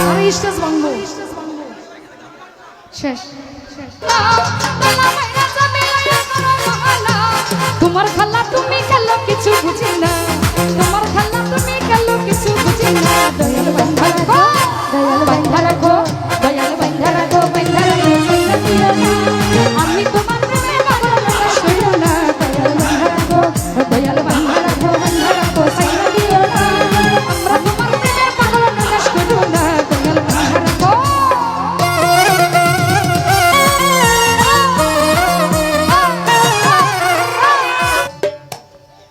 আর stage ভাঙবো শেষ তোমার খালা তুমি খেলো কিছু বুঝি না তোমার খালা তুমি খেলো কিছু বুঝি না দয়াল বান্ধা রাখো দয়াল বান্ধা রাখো দয়াল বান্ধা রাখো বান্ধা রাখো আমি তোমার প্রেমে পাগল না শুনো না দয়াল বান্ধা রাখো দয়াল বান্ধা রাখো বান্ধা রাখো সাইরা দিও না আমরা তোমার প্রেমে পাগল না শুনো না দয়াল বান্ধা রাখো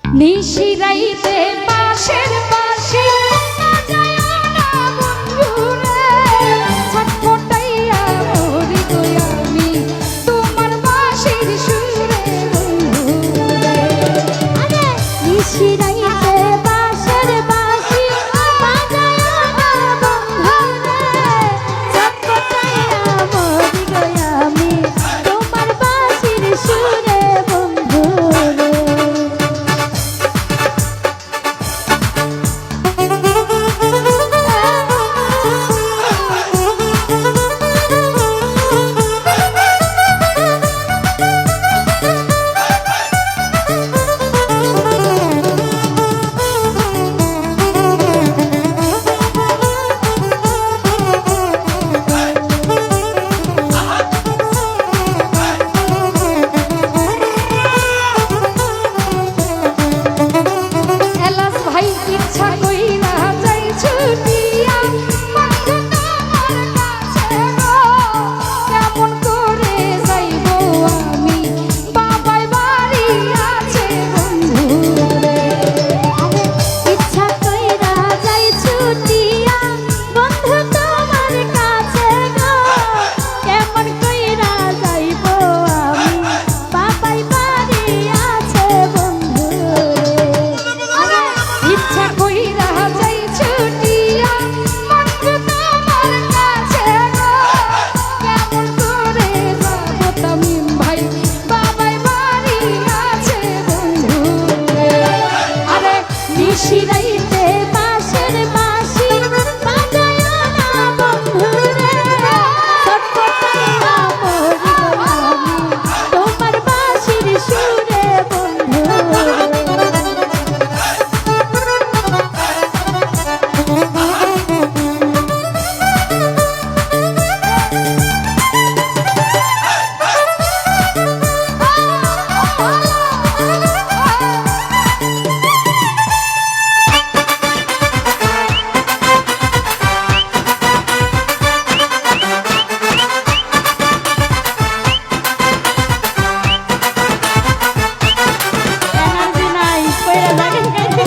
নিশিরাইতে পাশের পাশে বাজায়ও না বন্ধুরে ছটফটাইয়া মরি গো আমি তোমার বাঁশির সুরে বন্ধুরে আরে নিশিরাইতে বাঁশের বাঁশি বাজায়ও না বন্ধুরে ছটফটাইয়া মরি গো আমি তোমার বাঁশির সুরে বন্ধুরে এলাস ভাই ইচ্ছা কইরা যাই ছুটিয়া বন্ধু তোমার কাছে গো কেমন করে যাইব আমি বাবাই বাড়ি আছে বন্ধুরে ইচ্ছা কইরা যাই ছুটিয়া বন্ধু তোমার কাছে গো কেমন কইরা যাইব আমি বাবাই বাড়ি আছে বন্ধু আরে ইচ্ছা কইরা যাই ছুটিয়া বন্ধু তোমার কাছে গো কেমন করে যাব তামিম ভাই বাবাই বাড়ি আছে বন্ধুরে আরে নিশিরাইতে বাঁশের বাঁশি বাজায়ও না বন্ধুরে ছটফটাইয়া মরি গো আমি তোমার বাঁশির সুরে বন্ধুরে এনার্জি নাই কইরা লাগেন গাইতে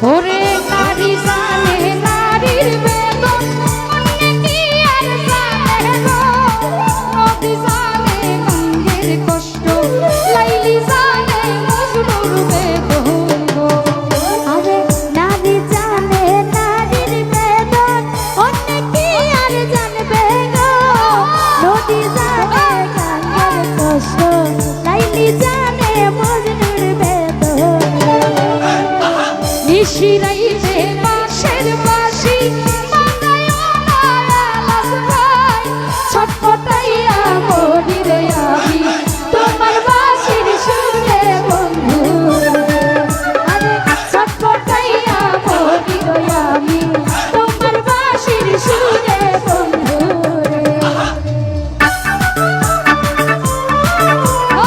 ওরে নারী জানে নারীর বেদন অন্য কি আর জানে গো নদী জানে গঙ্গের কষ্ট লাইলি জানে মজনুর বেদন গো আরে নারী জানে নারীর বেদন অন্য কি আর জানবে গো নদী জানে গঙ্গার কষ্ট লাইলি জানে মজনুর বেদন নিশিরাইতে বাঁশের বাঁশি বাজায়ও না এলাস ভাই ছটফটাইয়া মরি রে আমি তোমার বাঁশির সুরে বন্ধুরে আরে ছটফটাইয়া মরি রে আমি তোমার বাঁশির সুরে বন্ধুরে ও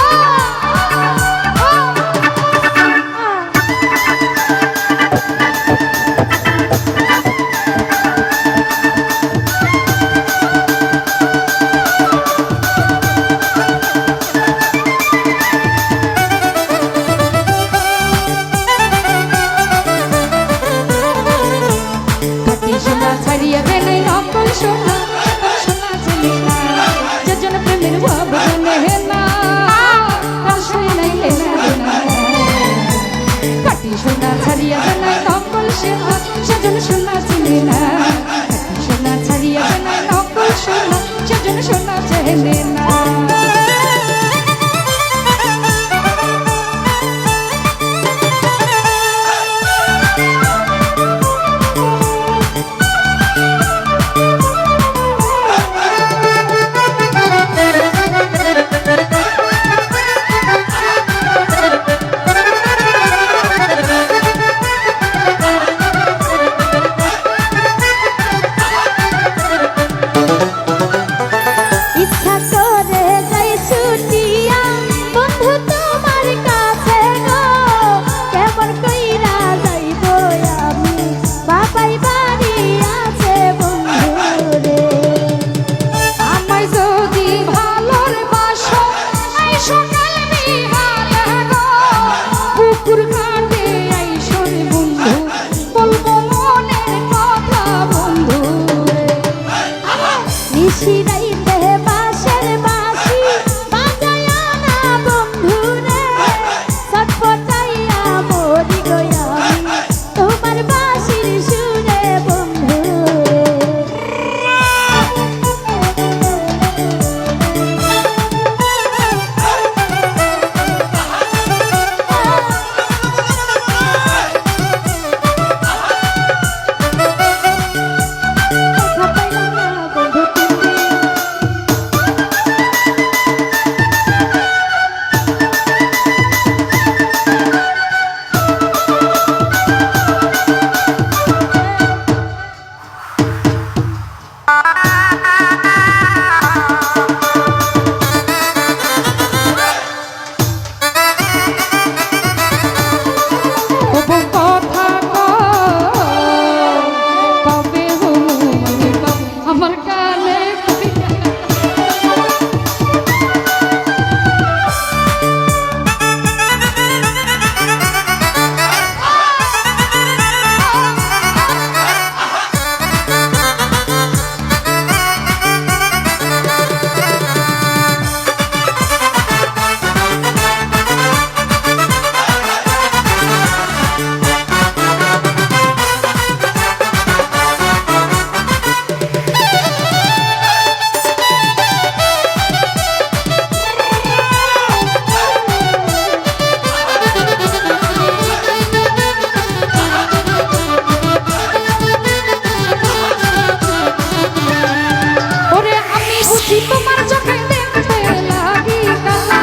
দুজন শোনা চেনে না ইচ্ছা করে যাই ছুটিয়া বন্ধু তোমার কাছে গো কেমন কইরা যাইব আমি বাবাই বাড়ি আছে বন্ধু রে আমায় যদি ভালোর বাসো আইসো কাল বিহালে গো পুকুর ঘাটে আইসো রে বন্ধু বলবো মনের কথা বন্ধু নিশিরাইতে বাঁশের বাঁশি বাজায়া না বন্ধু রে ছটফটাইয়া মরি গো আমি তোমার বাঁশির সুরে বন্ধু কথা পাইলাম না বন্ধু তুমি তবু কথা কবে আমার কানে ওরে আমি বুঝি তোমার চোখে দেখতে লাগি কালা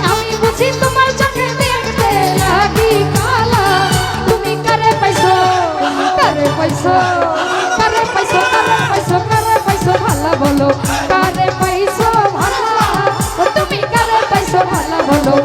আমি বুঝি তোমার চোখে দেখতে লাগি কালা তুমি কারে পাইছো কারে পাইছো কারে পাইছো কারে পাইছো কারে পাইছো ভালো বলো কারে পাইছো ভালো তুমি কারে পাইছো ভালো বলো